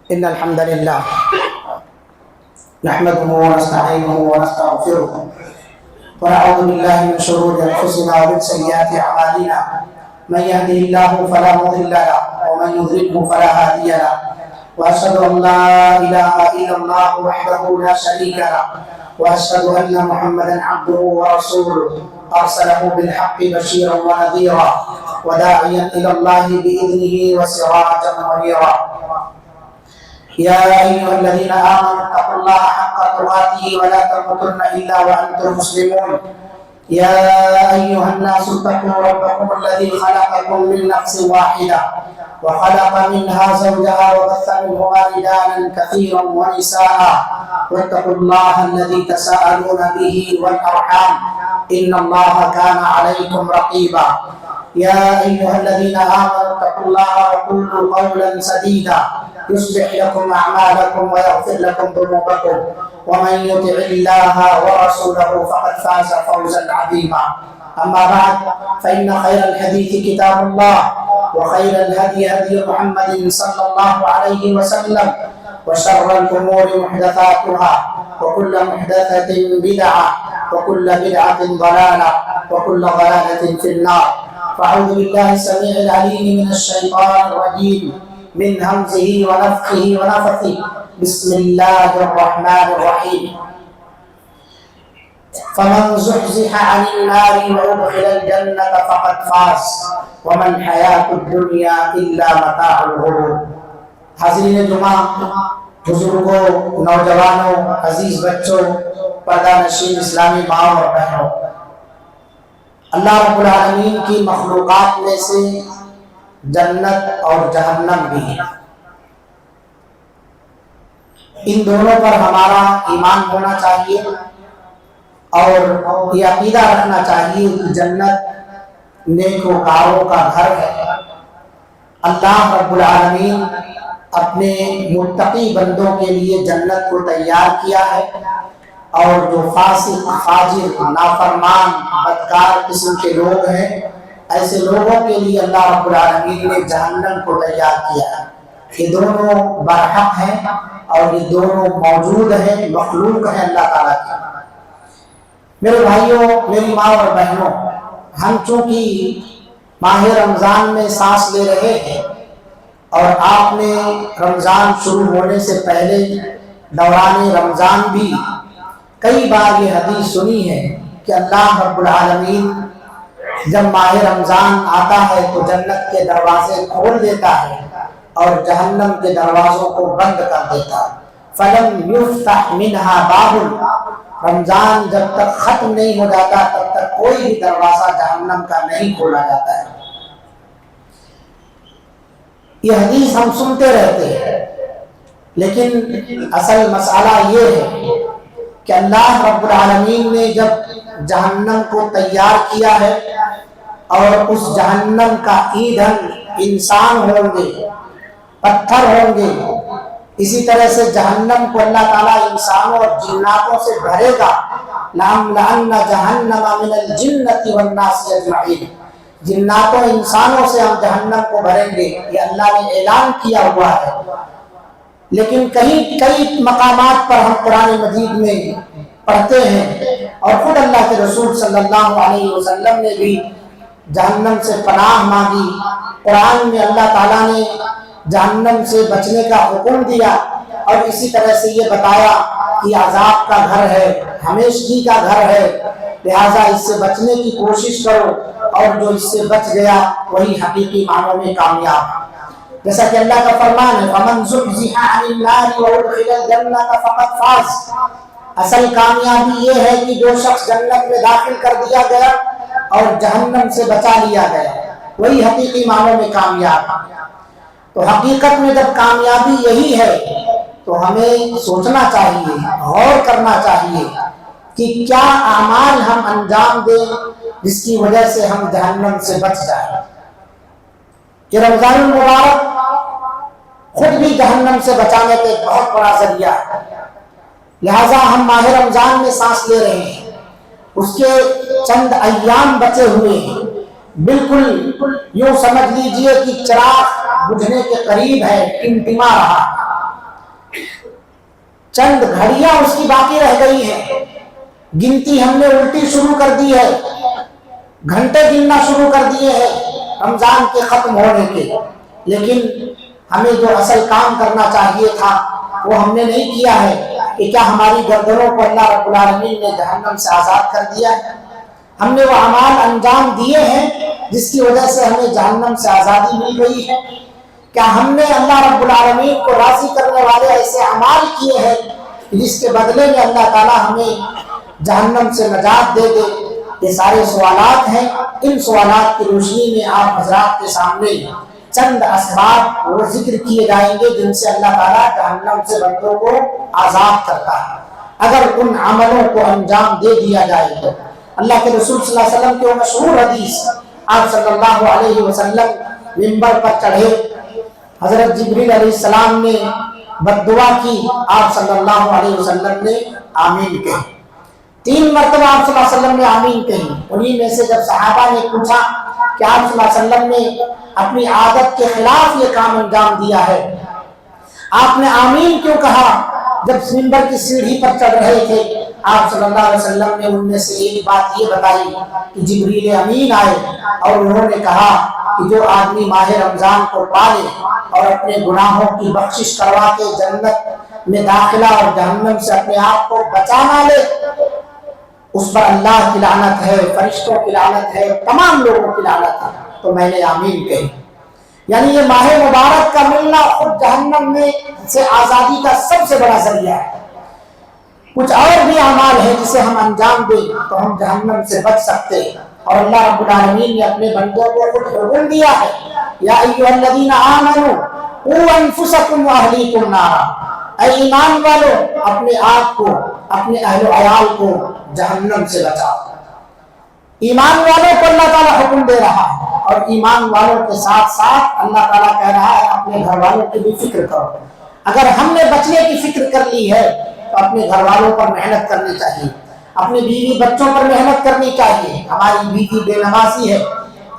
إن الحمد لله نحمده ونستعينه ونستغفره ونعوذ بالله من شرور أنفسنا ومن سيئات أعمالنا. من يهده الله فلا مضل له ومن يضلله فلا هادي له، وأشهد أن لا إله إلا الله وحده لا شريك له، وأشهد أن محمدا عبده ورسوله أرسله بالحق بشيرا ونذيرا وداعيا إلى الله بإذنه وسراجا منيرا. يا أيها الذين آمنوا اتقوا الله حق تقاته ولا تموتن إلا وأنتم مسلمون. يا أيها الناس اتقوا ربكم الذي خلقكم من نفس واحدة وخلق منها زوجها وبث منهما رجالا كثيرا ونساء، واتقوا الله الذي تساءلون به والأرحام إن الله كان عليكم رقيبا. يا أيها الذين آمنوا اتقوا الله وقولوا قولا سديدا يصلح لكم أعمالكم ويغفر لكم ذنوبكم، ومن يطع الله ورسوله فقد فاز فوزا عظيما. أما بعد فإن خير الحديث كتاب الله، وخير الهدي هدي محمد صلى الله عليه وسلم، وشر الأمور محدثاتها، وكل محدثة بدعة، وكل بدعة ضلالة، وكل ضلالة في النار. فأعوذ بالله السميع العليم من الشيطان الرجيم من همزه ونفخه ونفثه. بسم الله الرحمن الرحيم. فمن زحزح عن النار وأدخل الجنة فقد فاز وما الحياة الدنيا إلا متاع الغرور. حاضرین جمعہ، بزرگوں، نوجوانوں، عزیز بچوں، پردہ نشین اسلامی ماں اور بہنوں، اللہ رب العالمین کی مخلوقات میں سے جنت اور جہنم بھی ہے. ان دونوں پر ہمارا ایمان ہونا چاہیے اور یہ عقیدہ رکھنا چاہیے کہ جنت نیکوکاروں کا گھر ہے. اللہ رب العالمین اپنے متقی بندوں کے لیے جنت کو تیار کیا ہے، اور جو فاسق، فاجر، نافرمان، بدکار قسم کے لوگ ہیں، ایسے لوگوں کے لیے اللہ رب العالمین نے جہنم کو تیار کیا ہے. یہ دونوں برحق ہیں اور یہ دونوں موجود ہیں، مخلوق ہیں اللہ تعالیٰ کی. میرے بھائیوں، میری ماں اور بہنوں، ہم چونکہ ماہ رمضان میں سانس لے رہے ہیں، اور آپ نے رمضان شروع ہونے سے پہلے دوران رمضان بھی کئی بار یہ حدیث سنی ہے کہ اللہ رب العالمین جب ماہ رمضان آتا ہے تو جنت کے دروازے کھول دیتا ہے اور جہنم کے دروازوں کو بند کر دیتا ہے. فَلَمْ يُفْتَحْ مِنْهَا بَابٌ. رمضان جب تک ختم نہیں ہو جاتا تب تک کوئی بھی دروازہ جہنم کا نہیں کھولا جاتا ہے. یہ حدیث ہم سنتے رہتے ہیں، لیکن اصل مسئلہ یہ ہے کہ اللہ رب العالمین نے جب جہنم کو تیار کیا ہے، اور اس جہنم کا ایندھن انسان ہوں گے، پتھر ہوں گے، اسی طرح سے جہنم کو اللہ تعالیٰ انسانوں اور جناتوں سے بھرے گا. لَأَمْلَأَنَّ جَهَنَّمَ مِنَ الْجِنَّةِ وَالنَّاسِ أَجْمَعِينَ. جناتوں انسانوں سے ہم جہنم کو بھریں گے، یہ اللہ نے اعلان کیا ہوا ہے. لیکن کئی مقامات پر ہم قرآن مجید میں پڑھتے ہیں، اور خود اللہ کے رسول صلی اللہ علیہ وسلم نے بھی جہنم سے پناہ مانگی. قرآن میں اللہ تعالیٰ نے جہنم سے بچنے کا حکم دیا، اور اسی طرح سے یہ بتایا کہ عذاب کا گھر ہے، ہمیشگی کا گھر ہے، لہٰذا اس سے بچنے کی کوشش کرو، اور جو اس سے بچ گیا وہی حقیقی معنوں میں کامیاب. جیسا کہ اللہ کا فرمان ہے فَمَنْ زُحْزِحَ عَنِ النَّارِ وَأُدْخِلَ الْجَنَّةَ فَقَدْ فَازَ. اصل کامیابی یہ ہے کہ جو شخص جنت میں داخل کر دیا گیا اور جہنم سے بچا لیا گیا، وہی حقیقی معنوں میں کامیاب. تو حقیقت میں جب کامیابی یہی ہے تو ہمیں سوچنا چاہیے، غور کرنا چاہیے کہ کیا اعمال ہم انجام دیں جس کی وجہ سے ہم جہنم سے بچ جائیں. یہ رمضان المبارک خود بھی جہنم سے بچانے کا ایک بہت بڑا ذریعہ ہے. لہٰذا ہم ماہ رمضان میں سانس لے رہے ہیں، اس کے چند ایام بچے ہوئے ہیں، بالکل یوں سمجھ لیجئے کہ چراغ بجھنے کے قریب ہے، ٹمٹما رہا. چند گھڑیاں اس کی باقی رہ گئی ہیں، گنتی ہم نے الٹی شروع کر دی ہے، گھنٹے گننا شروع کر دیے ہیں رمضان کے ختم ہونے کے، لیکن ہمیں جو اصل کام کرنا چاہیے تھا وہ ہم نے نہیں کیا ہے کہ کیا ہماری گردنوں کو اللہ رب العالمین نے جہنم سے آزاد کر دیا ہے؟ ہم نے وہ اعمال انجام دیے ہیں جس کی وجہ سے ہمیں جہنم سے آزادی مل گئی ہے؟ کیا ہم نے اللہ رب العالمین کو راضی کرنے والے ایسے اعمال کیے ہیں جس کے بدلے میں اللہ تعالیٰ ہمیں جہنم سے نجات دے دے؟ یہ سارے سوالات ہیں۔ ان سوالات کی روشنی میں آپ حضرات کے سامنے چند اسباب وہ ذکر کیے جائیں گے جن سے اللہ تعالیٰ جہنم سے بندوں کو آزاد کرتا ہے اگر ان عملوں کو انجام دے دیا جائے تو۔ اللہ کے رسول صلی اللہ علیہ وسلم کی وہ مشہور حدیث، آپ صلی اللہ علیہ وسلم منبر پر چڑھے، حضرت جبریل علیہ السلام نے بد دعا کی، آپ صلی اللہ علیہ وسلم نے آمین کہی، 3 مرتبہ آپ صلی اللہ علیہ وسلم نے آمین کہی۔ انہی میں سے جب صحابہ نے پوچھا کہ آپ صلی اللہ علیہ وسلم نے اپنی عادت کے خلاف یہ کام انجام دیا ہے، آپ نے آمین کیوں کہا جب منبر کی سیڑھی پر چڑھ رہے تھے؟ آپ صلی اللہ علیہ وسلم نے ان میں سے ایک بات یہ بتائی کہ جبریل امین آئے اور انہوں نے کہا کہ جو آدمی ماہ رمضان کو پالے اور اپنے گناہوں کی بخشش کروا کے جنت میں داخلہ اور جہنم سے اپنے آپ کو بچانا لے، اس پر اللہ کی لعنت ہے، فرشتوں کی لعنت ہے، تمام لوگوں کی لعنت ہے۔ تو میں نے آمین کہی۔ یعنی یہ ماہ مبارک کا ملنا خود جہنم میں سے آزادی کا سب سے بڑا ذریعہ ہے۔ کچھ اور بھی اعمال ہیں جسے ہم انجام دیں تو ہم جہنم سے بچ سکتے ہیں، اور اللہ رب العالمین نے اپنے بندوں کو خود حکم دیا ہے، یا ایھا الذین آمنوا قوا انفسکم واہلیکم نارا، اے ایمان والو اپنے آپ کو، اپنے اہل و عیال کو جہنم سے بچاؤ۔ ایمان والوں کو اللہ تعالیٰ حکم دے رہا ہے، اور ایمان والوں کے ساتھ ساتھ اللہ تعالیٰ کہہ رہا ہے اپنے گھر والوں کی بھی فکر کرو۔ اگر ہم نے بچنے کی فکر کر لی ہے تو اپنے گھر والوں پر محنت کرنی چاہیے، اپنے بیوی بچوں پر محنت کرنی چاہیے۔ ہماری بیوی بے نمازی ہے،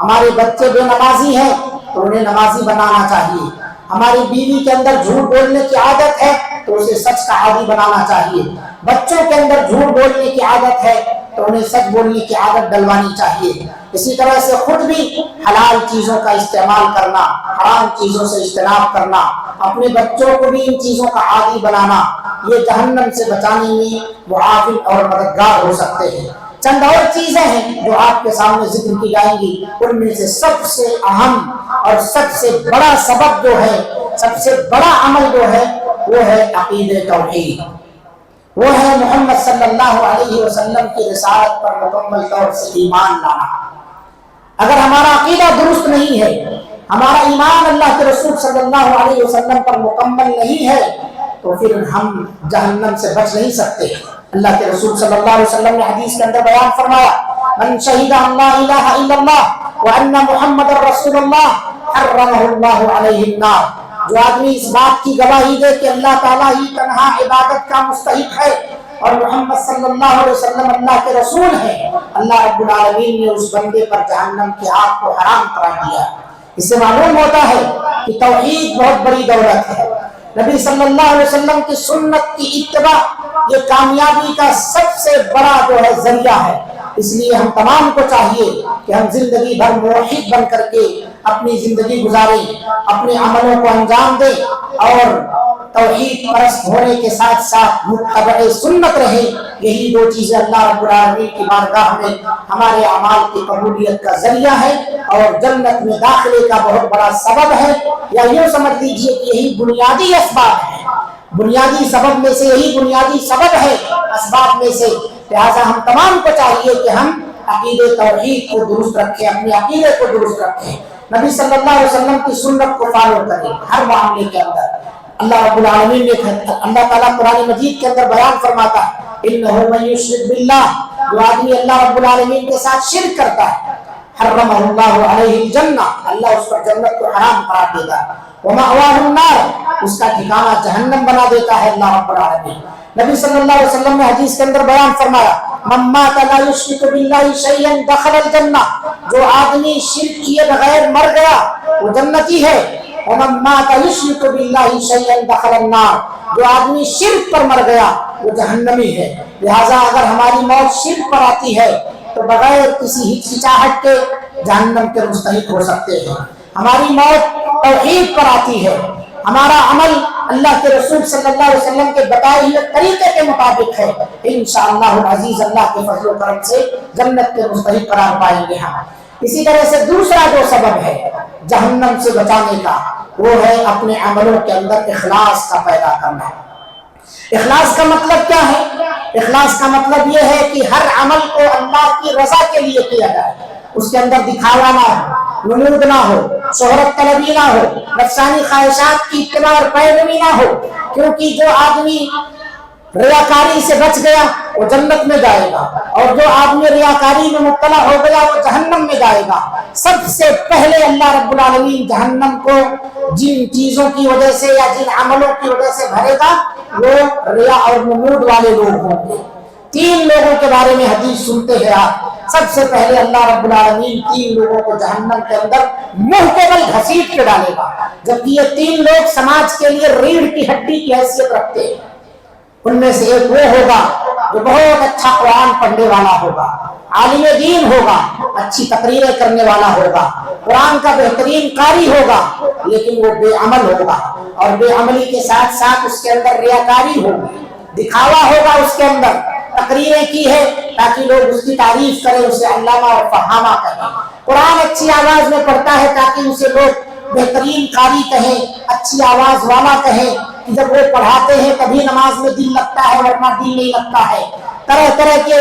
ہمارے بچے بے نمازی ہیں تو انہیں نمازی بنانا چاہیے۔ ہماری بیوی کے اندر جھوٹ بولنے کی عادت ہے تو اسے سچ کا عادی بنانا چاہیے۔ بچوں کے اندر جھوٹ بولنے کی عادت ہے تو انہیں سچ بولنے کی عادت ڈلوانی چاہیے۔ اسی طرح سے خود بھی حلال چیزوں کا استعمال کرنا، حرام چیزوں سے اجتناب کرنا، اپنے بچوں کو بھی ان چیزوں کا عادی بنانا، یہ جہنم سے بچانے میں معاون اور مددگار ہو سکتے ہیں۔ چند اور چیزیں ہیں جو آپ کے سامنے ذکر کی جائیں گی، ان میں سے سب سے اہم اور سب سے بڑا سبب جو ہے، سب سے بڑا عمل جو ہے وہ ہے عقیدہ توحید، وہ ہے محمد صلی اللہ علیہ وسلم کی رسالت پر مکمل طور سے ایمان لانا۔ اگر ہمارا عقیدہ درست نہیں ہے، ہمارا ایمان اللہ کے رسول صلی اللہ علیہ وسلم پر مکمل نہیں ہے، تو پھر ہم جہنم سے بچ نہیں سکتے۔ اللہ کے رسول صلی اللہ علیہ وسلم نے حدیث کے اندر بیان فرمایا، من شہد ان لا الہ الا اللہ وان محمد رسول اللہ حرمہ اللہ علیہ النار، جو آدمی اس بات کی گواہی دے کہ اللہ تعالیٰ ہی تنہا عبادت کا مستحق ہے اور محمد صلی اللہ علیہ وسلم اللہ کے رسول ہیں، اللہ رب العالمین نے اس بندے پر جہنم کی آگ کو حرام قرار دیا۔ اس سے معلوم ہوتا ہے کہ توحید بہت بڑی دولت ہے۔ نبی صلی اللہ علیہ وسلم کی سنت کی اتباع یہ کامیابی کا سب سے بڑا جو ہے ذریعہ ہے۔ اس لیے ہم تمام کو چاہیے کہ ہم زندگی بھر موحد بن کر کے اپنی زندگی گزاریں، اپنے عملوں کو انجام دیں اور توحید پرست ہونے کے ساتھ ساتھ متبع سنت رہے۔ یہی 2 چیزیں اللہ رب العالمین کی بارگاہ میں ہمارے اعمال کی قبولیت کا ذریعہ ہے اور جنت میں داخلے کا بہت بڑا سبب ہے، یا یوں سمجھ لیجئے کہ یہی بنیادی اسباب ہے، بنیادی سبب میں سے یہی بنیادی سبب ہے اسباب میں سے۔ لہٰذا ہم تمام کو چاہیے کہ ہم عقیدہ توحید کو درست رکھیں، اپنے عقیدے کو درست رکھیں، نبی صلی اللہ علیہ وسلم کی سنت کو فالو کریں ہر معاملے کے اندر۔ اللہ رب العالمین نے، اللہ تعالیٰ قرآن مجید کے اندر بیان فرماتا ہے، انہ من یشرک باللہ، جو آدمی اللہ رب العالمین کے ساتھ شرک کرتا ہے، حرمہ اللہ علیہ الجنہ، اللہ اس پر جنت کو حرام قرار دیتا ہے، ومأواہ النار، اس کا ٹھکانہ جہنم بنا دیتا ہے اللہ رب العالمین۔ نبی صلی اللہ علیہ وسلم نے حدیث کے اندر بیان فرمایا، من مات لا یشرک باللہ شیئا دخل الجنہ، جو آدمی شرک کیے بغیر مر گیا وہ جنتی ہے۔ ومن مات یشرک باللہ شیئا دخل النار، جو آدمی شرک پر مر گیا وہ جہنمی ہے۔ لہذا اگر ہماری موت شرک پر آتی ہے تو بغیر کسی ہچکچاہٹ کے جہنم کے مستحق ہو سکتے ہیں۔ ہماری موت توحید پر آتی ہے، ہمارا عمل اللہ کے رسول صلی اللہ علیہ وسلم کے بتائے ہوئے طریقے کے مطابق ہے، انشاءاللہ العزیز اللہ کے فضل و کرم سے جنت کے مستحق قرار پائیں گے ہم۔ اسی طرح سے دوسرا جو سبب ہے جہنم سے بچانے کا وہ ہے اپنے عملوں کے اندر اخلاص کا پیدا کرنا۔ اخلاص کا مطلب کیا ہے؟ اخلاص کا مطلب یہ ہے کہ ہر عمل کو اللہ کی رضا کے لیے کیا جائے، اس کے اندر دکھاوا نہ ہو، نمود نہ ہو، شہرت طلبی نہ ہو، نفسانی خواہشات کی اتباع اور پیروی نہ ہو، کیونکہ جو آدمی ریاکاری سے بچ گیا وہ جنت میں جائے گا، اور جو آدمی ریاکاری میں مبتلا ہو گیا وہ جہنم میں جائے گا۔ سب سے پہلے اللہ رب العالمین جہنم کو جن چیزوں کی وجہ سے یا جن عملوں کی وجہ سے بھرے گا وہ ریا اور نمود والے لوگ ہوں گے۔ تین لوگوں کے بارے میں حدیث سنتے ہیں آپ، سب سے پہلے اللہ رب العالمین تین لوگوں کو جہنم کے اندر منہ کے بل گھسیٹ کے ڈالے گا، جبکہ یہ تین لوگ سماج کے لیے ریڑھ کی ہڈی کی حیثیت رکھتے ہیں۔ ان میں سے ایک وہ ہوگا جو بہت اچھا قرآن پڑھنے والا ہوگا، عالم دین ہوگا، اچھی تقریریں کرنے والا ہوگا، قرآن کا بہترین قاری ہوگا، لیکن وہ بے عمل ہوگا، اور بے عملی کے ساتھ ساتھ اس کے اندر ریاکاری ہوگی، دکھاوا ہوگا، اس کے اندر تقریریں کی ہے تاکہ لوگ اس کی تعریف کریں، اسے علامہ اور فہامہ کہیں، قرآن اچھی آواز میں پڑھتا ہے تاکہ اسے لوگ بہترین قاری کہیں، اچھی آواز والا کہیں، کہ جب وہ پڑھاتے ہیں تبھی نماز میں دل لگتا ہے ورنہ دل نہیں لگتا ہے، طرح طرح کے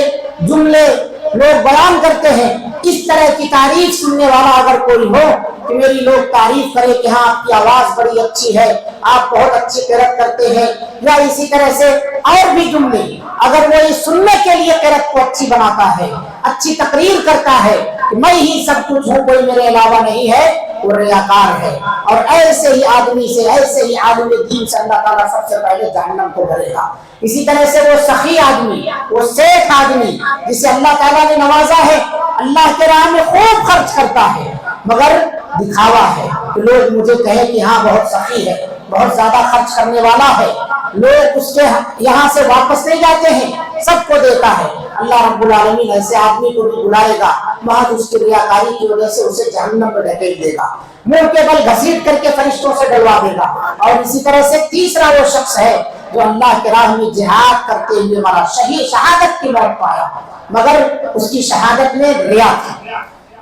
جملے لوگ بیان کرتے ہیں۔ اس طرح کی تعریف سننے والا اگر کوئی ہو کہ میری لوگ تعریف کرے کہ ہاں آپ کی آواز بڑی اچھی ہے، آپ بہت اچھی قرأت کرتے ہیں، یا اسی طرح سے اور بھی جملے، اگر وہ یہ سننے کے لیے قرأت کو اچھی بناتا ہے، اچھی تقریر کرتا ہے کہ میں ہی سب کچھ ہوں، کوئی میرے علاوہ نہیں ہے، وہ ریاکار ہے، اور ایسے ہی آدمی سے، ایسے ہی عالم دین سے اللہ تعالیٰ سب سے پہلے جہنم کو بھرے گا۔ اسی طرح سے وہ سخی آدمی، وہ سیٹھ آدمی جسے اللہ تعالیٰ نے نوازا ہے، اللہ کے راہ میں خوب خرچ کرتا ہے مگر دکھاوا ہے کہ لوگ مجھے کہیں کہ ہاں بہت سخی ہے، بہت زیادہ خرچ کرنے والا ہے، لوگ اس کے یہاں سے واپس نہیں جاتے ہیں، سب کو دیتا ہے۔ اللہ رب العالمین ایسے آدمی کو بھی بلائے گا، محض اس کی ریاکاری کی وجہ سے اسے جہنم میں ڈھکیل دے گا، منہ کے بل گھسیٹ کر کے فرشتوں سے ڈلوا دے گا۔ اور اسی طرح سے تیسرا وہ شخص ہے جو اللہ کے راہ میں جہاد کرتے ہوئے مرا، شہادت کی موت پایا، مگر اس کی شہادت میں ریا تھی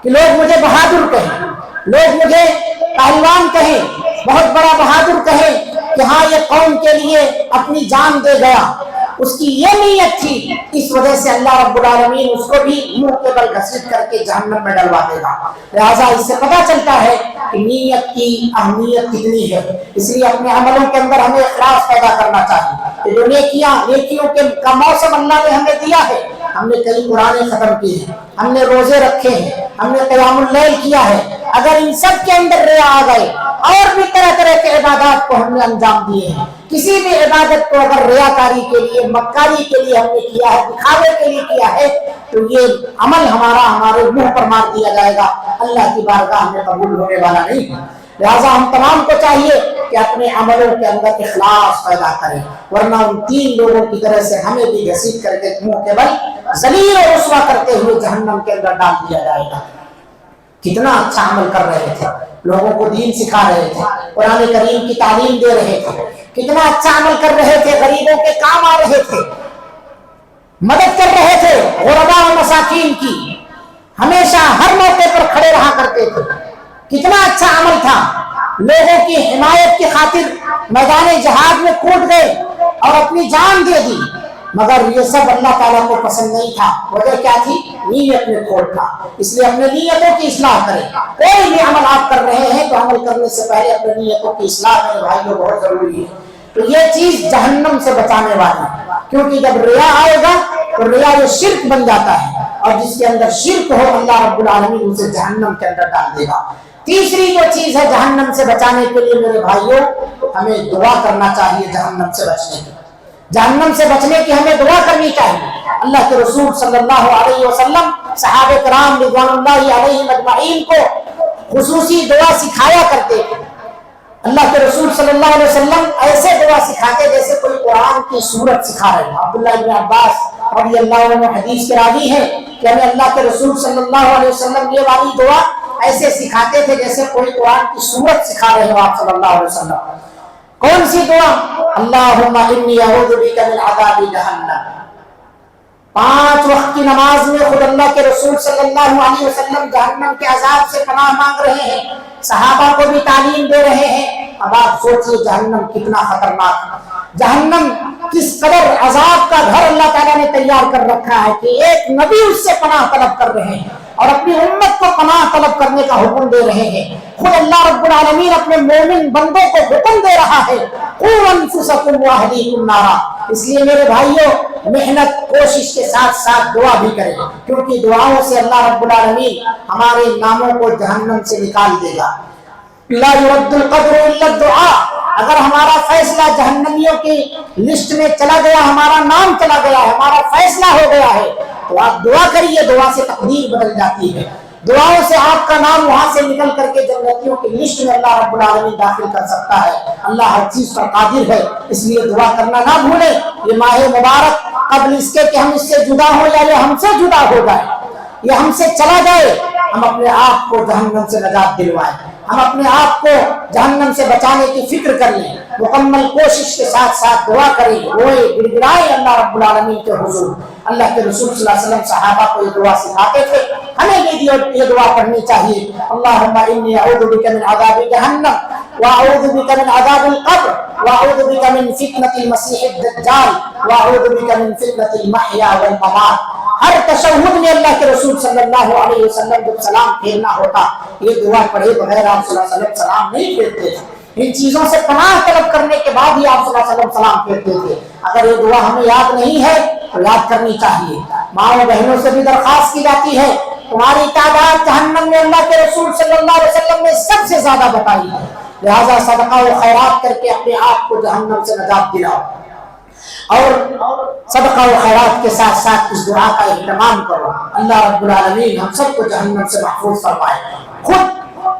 کہ لوگ مجھے بہادر کہیں، لوگ مجھے پہلوان کہیں، بہت بڑا بہادر کہیں کہ ہاں یہ قوم کے لیے اپنی جان دے گیا، اس کی یہ نیت تھی، اس وجہ سے اللہ رب العالمین اس کو بھی منہ کے بل گھسیٹ کر کے جہنم میں ڈلوا دے گا۔ لہٰذا اس سے پتہ چلتا ہے کہ نیت کی اہمیت کتنی ہے، اس لیے اپنے عملوں کے اندر ہمیں اخلاص پیدا کرنا چاہیے۔ جو نیکیوں کا موسم اللہ نے ہمیں دیا ہے، ہم نے کئی قرآنیں ختم کی ہیں، ہم نے روزے رکھے ہیں، ہم نے قیام اللیل کیا ہے، اگر ان سب کے اندر ریا آ گئے اور بھی طرح طرح کے عبادات کو ہم نے انجام دیے ہیں، کسی بھی عبادت کو اگر ریاکاری کے لیے، مکاری کے لیے ہم نے کیا ہے، دکھاوے کے لیے کیا ہے، تو یہ عمل ہمارے منہ پر مار دیا جائے گا، اللہ کی بارگاہ میں قبول ہونے والا نہیں ہے۔ لہٰذا ہم تمام کو چاہیے کہ اپنے عملوں کے اندر اخلاص پیدا کریں، ورنہ ان تین لوگوں کی طرح سے ہمیں بھی گھسیٹ کر کے منہ کے بل ذلیل اور رسوا کرتے ہوئے جہنم کے اندر ڈال دیا جائے گا۔ کتنا اچھا عمل کر رہے تھے، لوگوں کو دین سکھا رہے تھے، قرآن کریم کی تعلیم دے رہے تھے، کتنا اچھا عمل کر رہے تھے، غریبوں کے کام آ رہے تھے، مدد کر رہے تھے، غرباء و مساکین کی ہمیشہ ہر موقع پر کھڑے رہا کرتے تھے، کتنا اچھا عمل تھا، لوگوں کی حمایت کی خاطر میدان جہاد میں کود گئے اور اپنی جان دے دی، مگر یہ سب اللہ تعالیٰ کو پسند نہیں تھا۔ وجہ کیا تھی؟ نیت میں کھوٹ تھا۔ اس لیے اپنے نیتوں کی اصلاح کریں، کوئی بھی عمل آپ کر رہے ہیں تو عمل کرنے سے پہلے اپنے نیتوں کی اصلاح کریں بھائیوں، بہت ضروری ہے۔ تو یہ چیز جہنم سے بچانے والی ہے، کیونکہ جب ریا آئے گا تو ریا یہ شرک بن جاتا ہے، اور جس کے اندر شرک ہو اللہ رب العالمین اسے جہنم کے اندر ڈال دے گا۔ تیسری جو چیز ہے جہنم سے بچانے کے لیے میرے بھائیوں، ہمیں دعا کرنا چاہیے جہنم سے بچنے کی، جہنم سے بچنے کی ہمیں دعا کرنی چاہیے۔ اللہ کے رسول صلی اللہ علیہ وسلم صحابہ کرام رضوان اللہ علیہم اجمعین کو خصوصی دعا سکھایا کرتے تھے۔ اللہ کے رسول صلی اللہ علیہ وسلم ایسے دعا سکھاتے جیسے کوئی قرآن کی سورت سکھا رہے ہیں۔ عبداللہ ابن عباس رضی اللہ عنہ حدیث کے راوی ہیں کہ ہمیں اللہ کے رسول صلی اللہ علیہ وسلم یہ والی دعا ایسے سکھاتے تھے جیسے کوئی قرآن کی سورت سکھا رہے ہو آپ صلی اللہ علیہ وسلم۔ کون سی دعا؟ اللہم انی اعوذ بک من عذاب جہنم۔ 5 وقت کی نماز میں خود اللہ کے رسول صلی اللہ علیہ وسلم جہنم کے عذاب سے پناہ مانگ رہے ہیں، صحابہ کو بھی تعلیم دے رہے ہیں۔ اب آپ سوچئے جہنم کتنا خطرناک، جہنم کس قدر عذاب کا گھر اللہ تعالیٰ نے تیار کر رکھا ہے کہ ایک نبی اس سے پناہ طلب کر رہے ہیں اور اپنی امت کو پناہ طلب کرنے کا حکم دے رہے ہیں۔ خود اللہ رب العالمین اپنے مومن بندوں کو حکم دے رہا ہے قوا انفسکم واہلیکم نارا۔ اس لیے میرے بھائیوں، محنت کوشش کے ساتھ ساتھ دعا بھی کریں، کیونکہ دعاؤں سے اللہ رب العالمین ہمارے ناموں کو جہنم سے نکال دے گا۔ لا يرد القدر الا الدعاء۔ اگر ہمارا فیصلہ جہنمیوں کی لسٹ میں چلا گیا، ہمارا نام چلا گیا ہے، ہمارا فیصلہ ہو گیا ہے، تو آپ دعا کریے، دعا سے تقدیر بدل جاتی ہے۔ دعاؤں سے آپ کا نام وہاں سے نکل کر کے جنتیوں کی لسٹ میں اللہ رب العالمین داخل کر سکتا ہے۔ اللہ ہر چیز پر قادر ہے، اس لیے دعا کرنا نہ بھولیں۔ یہ ماہ مبارک قبل اس کے کہ ہم اس سے جدا ہو جائے یا ہم سے جدا ہو جائے، یہ ہم سے چلا جائے، ہم اپنے آپ کو جہنم سے نجات دلوائیں، ہم اپنے آپ کو جہنم سے بچانے کی فکر کر لیں، مکمل کوشش کے ساتھ ساتھ دعا کریں، روئے گڑ گڑائیں اللہ رب العالمین کے حضور۔ اللہ کے رسول صلی اللہ علیہ وسلم صحابہ کو یہ دعا سکھاتے تھے، ہمیں بھی یہ دعا پڑھنی چاہیے۔ اللہم انی اعوذ بک من عذاب جہنم واعوذ بک من عذاب القبر واعوذ بک من فتنة المسیح الدجال واعوذ بک من فتنة المحیا والممات۔ ہر تشہد میں اللہ کے رسول صلی اللہ علیہ وسلم جب سلام پھیرنا ہوتا، یہ دعا پڑھے بغیر آپ صلی اللہ علیہ وسلم سلام نہیں پھیرتے تھے۔ ان چیزوں سے پناہ طلب کرنے کے بعد ہی آپ صلی اللہ علیہ وسلم سلام پھیرتے تھے۔ اگر یہ دعا ہمیں یاد نہیں ہے تو یاد کرنی چاہیے۔ ماں و بہنوں سے بھی درخواست کی جاتی ہے، تمہاری تعداد جہنم میں اللہ کے رسول صلی اللہ علیہ وسلم نے سب سے زیادہ بتائی ہے، لہذا صدقہ و خیرات کر کے اپنے آپ کو جہنم سے نجات دلاؤ، اور صدقہ و خیرات کے ساتھ ساتھ اس دعا کا اہتمام کرو۔ اللہ رب العالمین ہم سب کو جہنم سے محفوظ فرمائے۔ خود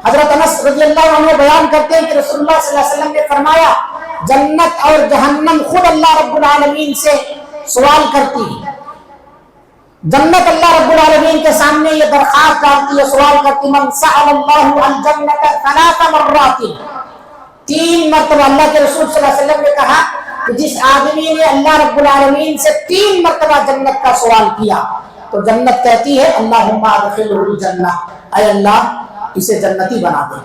حضرت انس رضی اللہ عنہ بیان کرتے ہیں کہ رسول اللہ صلی اللہ علیہ وسلم نے فرمایا، جنت اور جہنم خود اللہ رب العالمین سے سوال کرتی ہے۔ جنت اللہ رب العالمین کے سامنے یہ درخواست ڈالتی ہے، سوال کرتی، من سأل اللہ الجنت 3 مرات، 3 مرتبہ اللہ کے رسول صلی اللہ علیہ وسلم نے کہا کہ جس آدمی نے اللہ رب العالمین سے 3 مرتبہ جنت کا سوال کیا تو جنت کہتی ہے اللہم ادخلہ الجنہ، اے اللہ اسے جنتی بنا دے،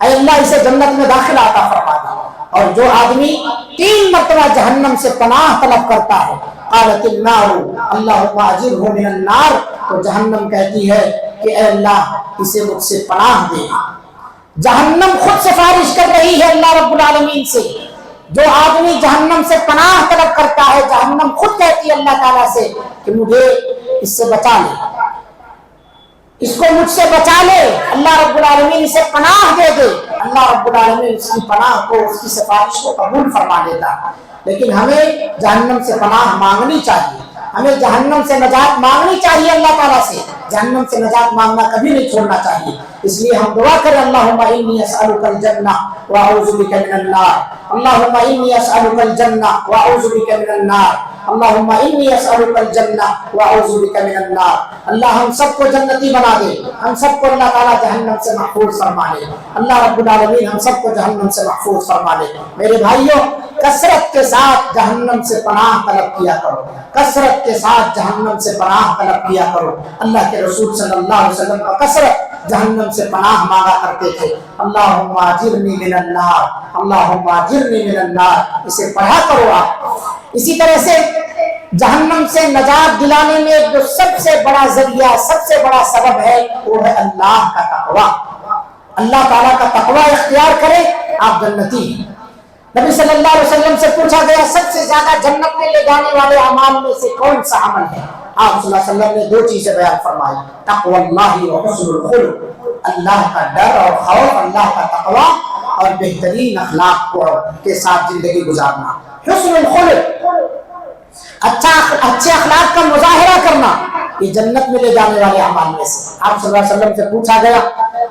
اے اللہ اسے جنت میں داخل عطا فرما دے۔ اور جو آدمی 3 مرتبہ جہنم سے پناہ طلب کرتا ہے، قالت النار اللہم اجرہ من النار، تو جہنم کہتی ہے کہ اے اللہ اسے مجھ سے پناہ دے۔ جہنم خود سفارش کر رہی ہے اللہ رب العالمین سے۔ جو آدمی جہنم سے پناہ طلب کرتا ہے، جہنم خود کہتی ہے اللہ تعالیٰ سے کہ مجھے اس سے بچا لے، اس کو مجھ سے بچا لے، اللہ رب العالمین اسے پناہ دے دے۔ اللہ رب العالمین اس کی پناہ کو، اس کی سفارش کو قبول فرما لیتا ہے۔ لیکن ہمیں جہنم سے پناہ مانگنی چاہیے، ہمیں جہنم سے نجات مانگنی چاہیے اللہ تعالیٰ سے، جہنم سے نجات مانگنا کبھی نہیں چھوڑنا چاہیے۔ اس لیے ہم دعا کریں، اللہم انی اسألک الجنہ واعوذ بک من النار، اللہم انی اسألک الجنہ واعوذ بک من النار، اللہم انی اسألک الجنہ واعوذ بک من النار۔ اللہ ہم سب کو جنتی بنا دے، ہم سب کو اللہ تعالیٰ جہنم سے محفوظ فرما لے، اللہ رب العالمین ہم سب کو جہنم سے محفوظ فرما لے۔ میرے بھائیوں، کثرت کے ساتھ جہنم سے پناہ طلب کیا کرو، کثرت کے ساتھ جہنم سے پناہ طلب کیا کرو۔ اللہ کے رسول صلی اللہ علیہ وسلم کا کثرت جہنم سے پناہ مانگا کرتے تھے، اللہم اجرنی من النار، اللہم اجرنی من النار، اسے پڑھا کرو آپ۔ اسی طرح سے جہنم سے نجات دلانے میں جو سب سے بڑا ذریعہ، سب سے بڑا سبب ہے، وہ ہے اللہ کا تقویٰ۔ اللہ تعالیٰ کا تقویٰ اختیار کرے، آپ جنتی ہیں۔ نبی صلی اللہ علیہ وسلم سے پوچھا گیا سب سے زیادہ جنت میں لے جانے والے اعمال میں سے کون سا عمل ہے؟ آپ صلی اللہ علیہ وسلم نے 2 چیزیں بیان فرمائی، تقوی اللہ و حسن الخلق، اللہ کا ڈر اور خوف، اللہ کا تقویٰ اور بہترین اخلاق کے ساتھ زندگی گزارنا۔ حسن الخلق، اچھے اخلاق کا مظاہرہ کرنا، یہ جنت میں لے جانے والے اعمال میں سے۔ آپ صلی اللہ علیہ وسلم سے پوچھا گیا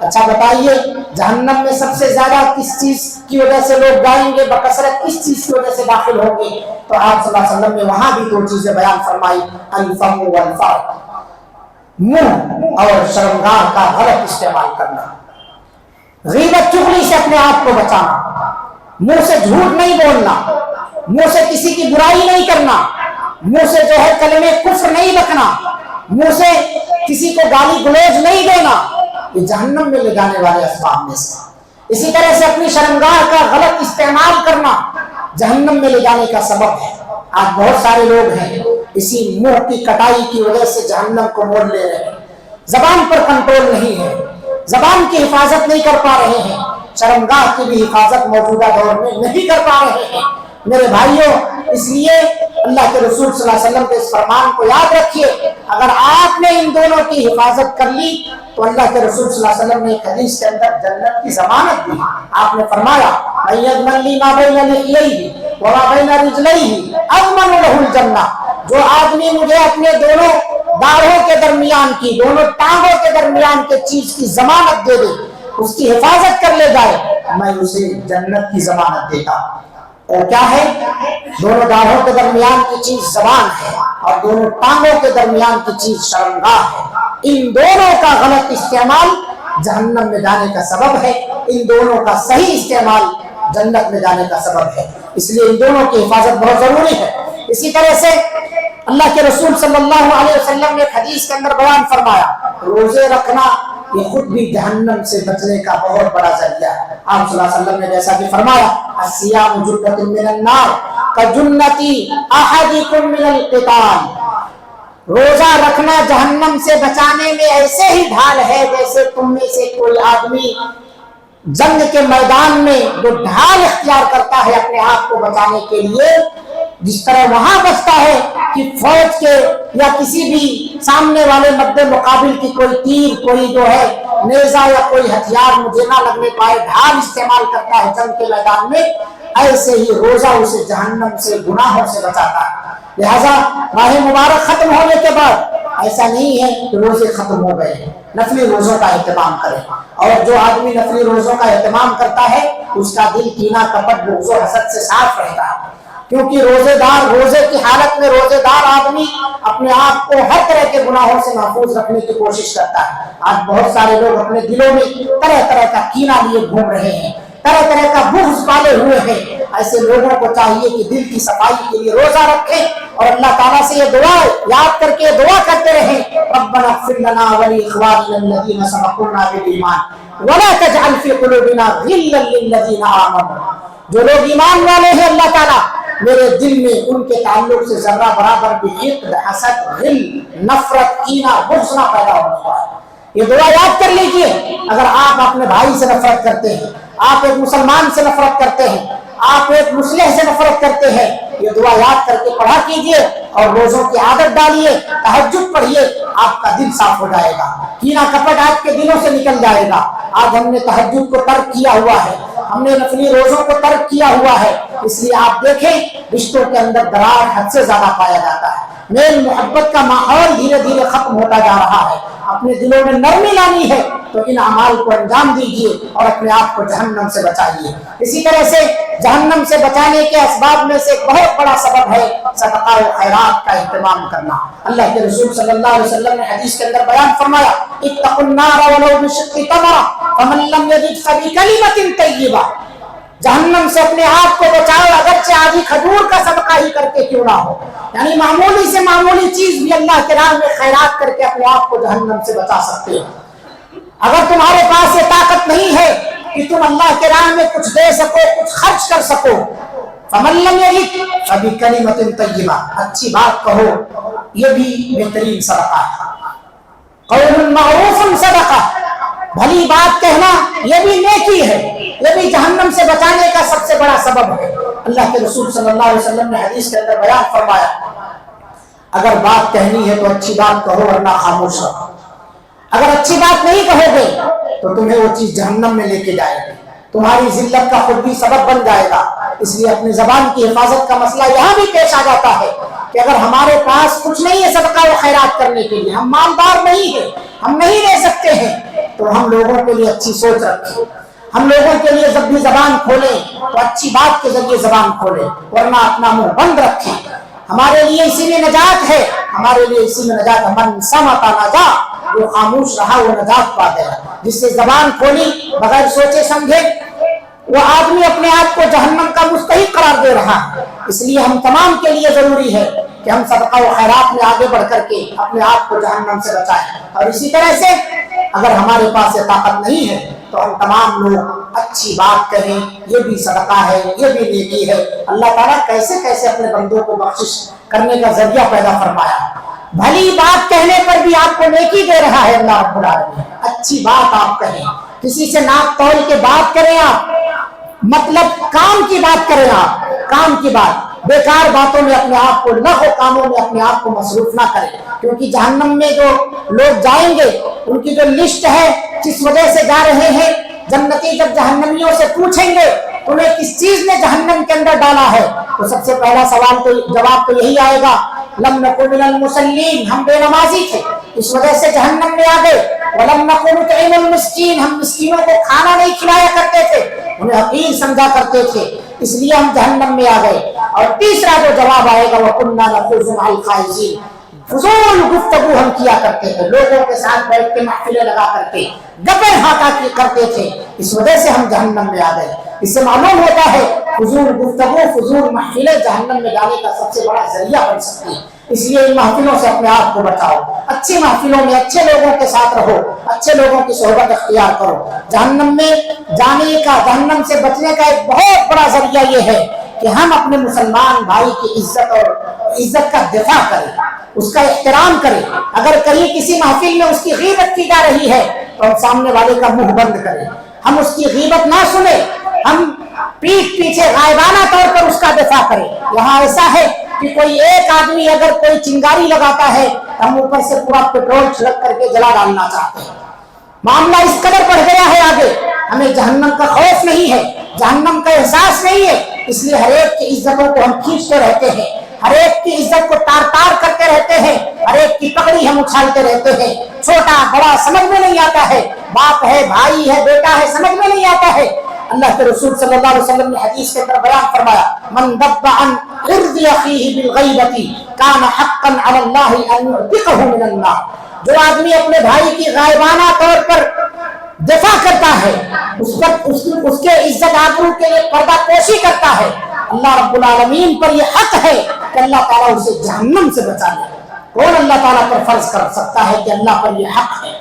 اچھا بتائیے جہنم میں سب سے زیادہ کس چیز کی وجہ سے لوگ جائیں گے، بکثرت کس چیز کی وجہ سے داخل ہوں گے؟ تو آپ صلی اللہ علیہ وسلم نے وہاں بھی دو چیزیں بیان فرمائی، الفم والفرج، منہ اور شرمگاہ کا غلط استعمال کرنا، غیبت چغلی سے اپنے آپ کو بچانا، منہ سے جھوٹ نہیں بولنا، منہ سے کسی کی برائی نہیں کرنا، منہ سے جو ہے کلمے کفر نہیں بکنا، منہ سے کسی کو گالی گلوچ نہیں دینا، یہ جہنم میں لے جانے والے اسباب میں سے۔ اسی طرح سے اپنی شرمگاہ کا غلط استعمال کرنا جہنم میں لے جانے کا سبب ہے۔ آج بہت سارے لوگ ہیں اسی منہ کی کٹائی کی وجہ سے جہنم کو مول لے رہے ہیں، زبان پر کنٹرول نہیں ہے، زبان کی حفاظت نہیں کر پا رہے ہیں، شرمگاہ کی بھی حفاظت موجودہ دور میں نہیں کر پا رہے ہیں۔ میرے بھائیوں، اس لیے اللہ کے رسول صلی اللہ علیہ وسلم کے اس فرمان کو یاد رکھیے، اگر آپ نے ان دونوں کی حفاظت کر لی تو اللہ کے رسول صلی اللہ علیہ وسلم نے ایک حدیث کے اندر جنت کی ضمانت دی۔ آپ نے فرمایا من یضمن لی ما بین لحییہ وما بین رجلیہ اضمن لہ الجنہ، جو آدمی مجھے اپنے دونوں داڑھوں کے درمیان کی، دونوں ٹانگوں کے درمیان کے چیز کی ضمانت دے دے، اس کی حفاظت کر لے جائے، میں اسے جنت کی ضمانت دیتا۔ اور کیا ہے؟ دونوں داڑھوں کے درمیان کی چیز زبان ہے اور دونوں ٹانگوں کے درمیان کی چیز شرمگاہ ہے۔ ان دونوں کا غلط استعمال جہنم میں جانے کا سبب ہے، ان دونوں کا صحیح استعمال جنت میں جانے کا سبب ہے، اس لیے ان دونوں کی حفاظت بہت ضروری ہے۔ اسی طرح سے اللہ کے رسول صلی اللہ علیہ وسلم نے حدیث کے اندر بیان فرمایا، روزے رکھنا یہ خود بھی جہنم سے بچنے کا بہت بڑا ذریعہ ہے۔ آپ صلی اللہ علیہ وسلم نے جیسا کہ فرمایا الصیام جنۃ من النار کجنۃ احدکم من القتال، روزہ رکھنا جہنم سے بچانے میں ایسے ہی ڈھال ہے جیسے تم میں سے کوئی آدمی جنگ کے میدان میں جو ڈھال اختیار کرتا ہے اپنے آپ کو بچانے کے لیے، جس طرح وہاں بچتا ہے کہ فوج کے یا کسی بھی سامنے والے مد مقابل کی کوئی تیر، کوئی جو ہے نیزہ یا کوئی ہتھیار مجھے نہ لگنے پائے، ڈھال استعمال کرتا ہے جنگ کے میدان میں، ایسے ہی روزہ اسے جہنم سے، گناہوں سے بچاتا ہے۔ لہذا ماہ مبارک ختم ہونے کے بعد ایسا نہیں ہے کہ روزے ختم ہو گئے، نفلی روزوں کا اہتمام کریں، اور جو آدمی نفلی روزوں کا اہتمام کرتا ہے اس کا دل کینہ کپٹ بغض و حسد سے صاف رہتا ہے، کیونکہ روزے کی حالت میں روزے دار آدمی اپنے آپ کو ہر طرح کے گناہوں سے محفوظ رکھنے کی کوشش کرتا ہے۔ آج بہت سارے لوگ اپنے دلوں میں طرح طرح کا کینہ لیے گھوم رہے ہیں، طرح طرح کا بغض پالے ہوئے ہیں۔ ایسے لوگوں کو چاہیے کہ دل کی صفائی کے لیے روزہ رکھیں اور اللہ تعالیٰ سے یہ دعا یاد کر کے دعا کرتے رہیں، ربنا اغفر لنا ولاخواننا الذین سبقونا بالایمان ولا تجعل فی قلوبنا غلا للذین آمنوا۔ جو لوگ ایمان والے ہیں اللہ تعالیٰ میرے دل میں ان کے تعلق سے ذرہ برابر بھی حقد، حسد، غل، نفرت، کینہ، بغض نہ پیدا ہونے پائے۔ یہ دعا یاد کر لیجیے، اگر آپ اپنے بھائی سے نفرت کرتے ہیں، آپ ایک مسلمان سے نفرت کرتے ہیں، آپ ایک مسلح سے نفرت کرتے ہیں، یہ دعا یاد کر کے پڑھا کیجیے اور روزوں کی عادت ڈالیے، تہجد پڑھیے، آپ کا دل صاف ہو جائے گا، کینہ کپٹ آپ کے دلوں سے نکل جائے گا۔ آج ہم نے تہجد کو ترک کیا ہوا ہے، ہم نے نفلی روزوں کو ترک کیا ہوا ہے، اس لیے آپ دیکھیں رشتوں کے اندر درار حد سے زیادہ پایا جاتا ہے، میل محبت کا ماحول دھیرے دھیرے ختم ہوتا جا رہا ہے۔ اپنے دلوں میں نرمی لانی ہے تو ان اعمال کو انجام دیجیے اور اپنے آپ کو جہنم سے بچائیے۔ اسی طرح سے جہنم سے بچانے کے اسباب میں سے ایک بہت بڑا سبب ہے صدقہ و خیرات کا اہتمام کرنا۔ اللہ کے رسول صلی اللہ علیہ وسلم نے حدیث کے اندر بیان فرمایا اتقوا النار ولو بشق تمرہ فمن لم یجد فبکلمۃ طیبہ، جہنم سے اپنے آپ کو بچاؤ اگرچہ آدھی کھجور کا صدقہ ہی کر کے کیوں نہ ہو، یعنی معمولی سے معمولی چیز بھی اللہ کے راہ میں خیرات کر کے اپنے آپ کو جہنم سے بچا سکتے ہو۔ اگر تمہارے پاس یہ طاقت نہیں ہے کہ تم اللہ کے راہ میں کچھ دے سکو، کچھ خرچ کر سکو، فمن لم یجد فبکلمۃ طیبہ، اچھی بات کہو، یہ بھی بہترین صدقہ ہے۔ قول معروف صدقہ، بھلی بات کہنا یہ بھی نیکی ہے، یہ بھی جہنم سے بچانے کا سب سے بڑا سبب ہے۔ اللہ کے رسول صلی اللہ علیہ وسلم نے حدیث کے اندر بیان فرمایا اگر بات کہنی ہے تو اچھی بات کہو ورنہ خاموش رہو۔ اگر اچھی بات نہیں کہو گے تو تمہیں وہ چیز جہنم میں لے کے جائے گی، تمہاری ذلت کا خود بھی سبب بن جائے گا۔ اس لیے اپنی زبان کی حفاظت کا مسئلہ یہاں بھی پیش آ جاتا ہے کہ اگر ہمارے پاس کچھ نہیں ہے صدقہ و خیرات کرنے کے لیے، ہم مالدار نہیں ہیں، ہم نہیں دے سکتے ہیں، تو ہم لوگوں کے لیے اچھی سوچ رکھیں، ہم لوگوں کے لیے جب بھی زبان کھولیں تو اچھی بات کے ذریعے زبان کھولیں، ورنہ اپنا منہ بند رکھیں۔ ہمارے لیے اسی میں نجات ہے، ہمارے لیے اسی میں نجات ہے۔ من صمت نجا، جو خاموش رہا وہ نجات پا گیا۔ جس سے زبان کھولی بغیر سوچے سمجھے وہ آدمی اپنے آپ کو جہنم کا مستحق قرار دے رہا ہے۔ اس لیے ہم تمام کے لیے ضروری ہے کہ ہم صدقہ و خیرات میں آگے بڑھ کر کے اپنے آپ کو جہنم سے بچائیں، اور اسی طرح سے اگر ہمارے پاس یہ طاقت نہیں ہے تو ہم تمام لوگ اچھی بات کہیں، یہ بھی صدقہ ہے، یہ بھی نیکی ہے۔ اللہ تعالیٰ کیسے کیسے اپنے بندوں کو بخشش کرنے کا ذریعہ پیدا فرمایا، بھلی بات کہنے پر بھی آپ کو نیکی دے رہا ہے اللہ رب العالمین۔ اچھی بات آپ کہیں، کسی سے ناک تول کے بات کریں، آپ مطلب کام کی بات کریں، آپ کام کی بات، بیکار باتوں میں اپنے آپ کو نہ ہو، کاموں میں اپنے آپ کو مصروف نہ کریں، کیونکہ جہنم میں جو لوگ جائیں گے ان کی جو لسٹ ہے جس وجہ سے جا رہے ہیں، جنتی جب جہنمیوں سے پوچھیں گے انہیں کس چیز نے جہنم کے اندر ڈالا ہے تو سب سے پہلا سوال تو جواب تو یہی آئے گا، لم نکن من المصلین، ہم بے نمازی تھے اس وجہ سے جہنم میں آ گئے، ولم نکن نطعم المسکین، ہم مسکینوں کو کھانا نہیں کھلایا کرتے تھے، انہیں حقیر سمجھا کرتے تھے، اس لیے ہم جہنم میں آ گئے۔ اور تیسرا جو جواب آئے گا وَكُنَّا نَخُوضُ مَعَ الْخَائِضِينَ، فضول گفتگو ہم کیا کرتے تھے، لوگوں کے ساتھ بیٹھ کے محفلیں لگا کرتے گپیں ہاکا کرتے تھے، اس وجہ سے ہم جہنم میں آ گئے۔ اس سے معلوم ہوتا ہے فضول گفتگو، فضول محفلیں جہنم میں جانے کا سب سے بڑا ذریعہ بن سکتی ہیں۔ اس لیے ان محفلوں سے اپنے آپ کو بچاؤ، اچھی محفلوں میں اچھے لوگوں کے ساتھ رہو، اچھے لوگوں کی صحبت اختیار کرو۔ جہنم میں جانے کا، جہنم سے بچنے کا ایک بہت بڑا ذریعہ یہ ہے کہ ہم اپنے مسلمان بھائی کی عزت کا دفاع کریں، اس کا احترام کریں۔ اگر کہیں کسی محفل میں اس کی غیبت کی جا رہی ہے تو ہم سامنے والے کا منہ بند کریں، ہم اس کی غیبت نہ سنیں، ہم پیٹھ پیچھے غائبانہ طور پر اس کا دفاع کریں۔ یہاں ایسا ہے کہ کوئی ایک آدمی اگر کوئی چنگاری لگاتا ہے ہم اوپر سے پورا پیٹرول چھڑک کر کے جلا ڈالنا چاہتے ہیں۔ معاملہ اس قدر بڑھ گیا ہے آگے، ہمیں جہنم کا خوف نہیں ہے، جہنم کا احساس نہیں ہے، اس لیے ہر ایک کی عزتوں کو ہم کھینچتے رہتے ہیں، ہر ایک کی عزت کو تار تار کرتے رہتے ہیں، ہر ایک کی پگڑی ہم اچھالتے رہتے ہیں۔ چھوٹا بڑا سمجھ میں نہیں آتا ہے، باپ ہے، بھائی ہے، بیٹا ہے، سمجھ میں نہیں آتا ہے۔ اللہ کے رسول صلی اللہ علیہ وسلم نے حدیث کے اندر بیان فرمایا، من دب عن عرض اخیہ بالغیبۃ کان حقا علی اللہ ان یعتقہ من النار، جو آدمی اپنے بھائی کی غائبانہ طور پر دفاع کرتا ہے، اس کے عزت آبرو کے لیے پردہ پوشی کرتا ہے، اللہ رب العالمین پر یہ حق ہے کہ اللہ تعالیٰ اسے جہنم سے بچا لے۔ کون اللہ تعالیٰ پر فرض کر سکتا ہے کہ اللہ پر یہ حق ہے؟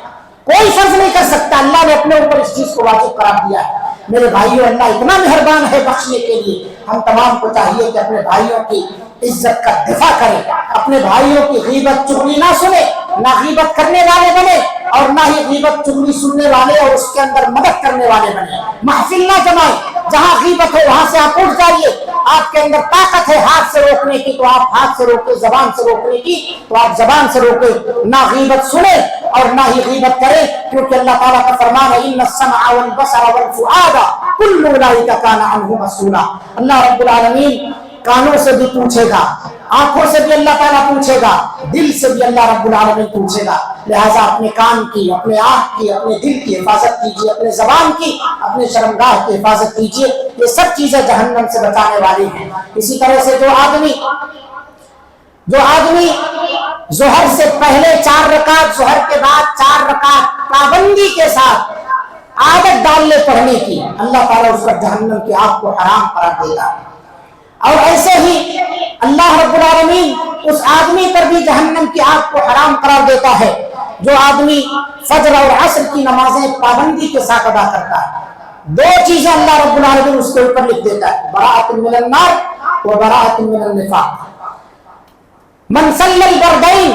کوئی فرض نہیں کر سکتا، اللہ نے اپنے اوپر اس چیز کو واجب قرار دیا ہے۔ میرے بھائیوں، اللہ اتنا مہربان ہے بخشنے کے لیے، ہم تمام کو چاہیے کہ اپنے بھائیوں کی عزت کا دفاع کریں، اپنے بھائیوں کی غیبت چغلی نہ سنے، نہ غیبت کرنے والے بنے اور نہ ہی غیبت چغلی سننے والے اور اس کے اندر مدد کرنے والے بنے۔ محفل نہ جمائیں، جہاں غیبت ہو وہاں سے آپ اٹھ جائیے، آپ کے اندر طاقت ہے ہاتھ سے روکنے کی تو آپ ہاتھ سے روکے، زبان سے روکنے کی تو آپ زبان سے روکے، نہ غیبت سنیں اور نہ ہی غیبت کریں، کیونکہ اللہ تعالیٰ کا فرمان ہے ان السمع والبصر والفؤاد کل اولئک کان عنہ مسئولا۔ اللہ رب العالمین کانوں سے بھی پوچھے گا، آنکھوں سے بھی اللہ تعالیٰ پوچھے گا، دل سے بھی اللہ رب العالمین پوچھے گا، لہٰذا اپنے کان کی، اپنے آنکھ کی، اپنے دل کی حفاظت کیجیے، اپنے زبان کی، اپنے شرمگاہ کی حفاظت کیجیے، یہ سب چیزیں جہنم سے بچانے والی ہیں۔ اسی طرح سے جو آدمی ظہر سے پہلے 4 رکعت، ظہر کے بعد 4 رکعت پابندی کے ساتھ عادت ڈال لے پڑھنے کی، اللہ تعالیٰ اس پر جہنم کی آگ کو حرام قرار دے گا۔ اور ایسے ہی اللہ رب العالمین اس آدمی پر بھی جہنم کی آگ کو حرام قرار دیتا ہے جو آدمی فجر اور عصر کی نمازیں پابندی کے ساتھ ادا کرتا ہے۔ 2 چیزیں اللہ رب العالمین اس کے اوپر لکھ دیتا ہے، براءۃ من النار و براءۃ من النفاق۔ من صلی البردین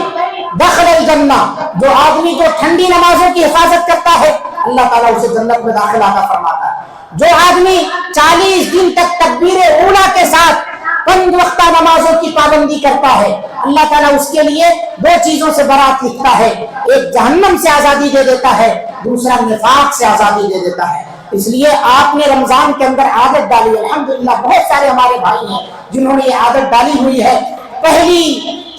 دخل الجنہ، جو آدمی جو ٹھنڈی نمازوں کی حفاظت کرتا ہے اللہ تعالیٰ اسے جنت میں داخل عطا فرماتا ہے۔ جو آدمی 40 دن تک تکبیر اولیٰ کے ساتھ 5 وقتہ نمازوں کی پابندی کرتا ہے اللہ تعالیٰ اس کے لیے 2 چیزوں سے برات لکھتا ہے، ایک جہنم سے آزادی دے دیتا ہے، دوسرا نفاق سے آزادی دے دیتا ہے۔ اس لیے آپ نے رمضان کے اندر عادت ڈالی، الحمدللہ بہت سارے ہمارے بھائی ہیں جنہوں نے یہ عادت ڈالی ہوئی ہے، پہلی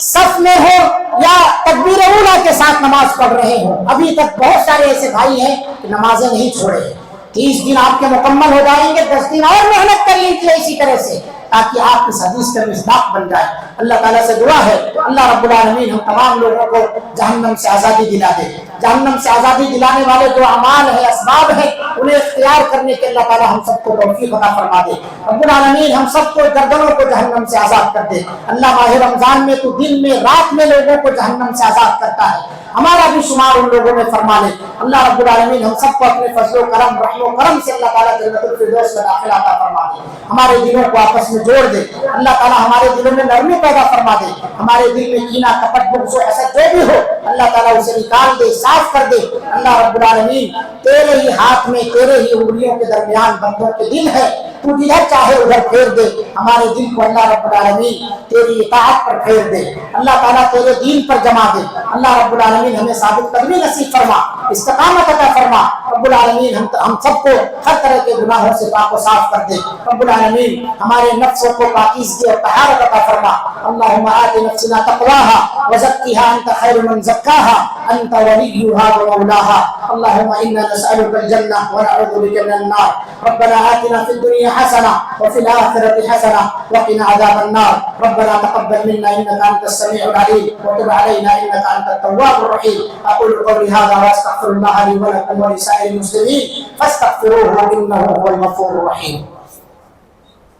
صف میں ہو یا تکبیر اولیٰ کے ساتھ نماز پڑھ رہے ہوں، ابھی تک بہت سارے ایسے بھائی ہیں کہ نمازیں نہیں چھوڑے ہیں۔ 30 دن آپ کے مکمل ہو جائیں گے، 10 دن اور محنت کر لیجیے اسی طرح سے، تاکہ آپ اس حدیث کا مصداق بن جائے۔ اللہ تعالیٰ سے دعا ہے اللہ رب العالمین ہم تمام لوگوں کو جہنم سے آزادی دلا دے۔ جہنم سے آزادی دلانے والے جو اعمال ہیں، اسباب ہیں، انہیں اختیار کرنے کے اللہ تعالیٰ ہم سب کو توفیق عطا فرما دے۔ رب العالمین ہم سب کو گردنوں کو جہنم سے آزاد کر دے۔ اللہ ماہ رمضان میں تو دن میں رات میں لوگوں کو جہنم سے آزاد کرتا ہے، ہمارا بھی شمار ان لوگوں میں فرما لے۔ اللہ رب العالمین ہم سب کو اپنے فضل و کرم، رحم و کرم سے اللہ تعالیٰ جنت الفردوس میں داخلہ عطا فرما دے، ہمارے دلوں کو آپس میں جوڑ دے۔ اللہ تعالیٰ ہمارے دلوں میں نرمی پیدا فرما دے، ہمارے دل میں کینہ، کپٹ، بغض و حسد جو بھی ہو اللہ تعالیٰ اسے نکال دے، صاف کر دے۔ اللہ رب العالمین تیرے ہی ہاتھ میں، تیرے ہی انگلیوں کے درمیان بندوں کے دل ہے، تو جدھر چاہے ادھر پھیر دے۔ ہمارے دل کو اللہ رب العالمین تیری اطاعت پر پھیر دے، اللہ تعالیٰ تیرے دین پر جما دے۔ اللہ رب العالمین ہمیں ثابت قدمی نصیب فرما، استقامت عطا فرما۔ رب العالمین ہم سب کو ہر طرح کے گناہوں سے پاک و صاف کر دے۔ رب العالمین ہمارے نفسوں کو پاکیزگی اور طہارت عطا فرما۔ اللہم آت نفسنا تقواها وزکها انت خیر من زکاها انت ولیها ومولاها۔ اللہم انا نسألك الجنہ ونعوذ بك من النار۔ ربنا آتنا في الدنيا حسنة وفي الآخرة حسنة وقنا عذاب النار۔ ربنا تقبل منا إنك أنت السميع العليم وتب علينا إنك أنت التواب الرحيم۔ أقول قولي هذا وأستغفر الله لي ولكم ولسائر المسلمين فاستغفروه إنه هو الغفور الرحيم۔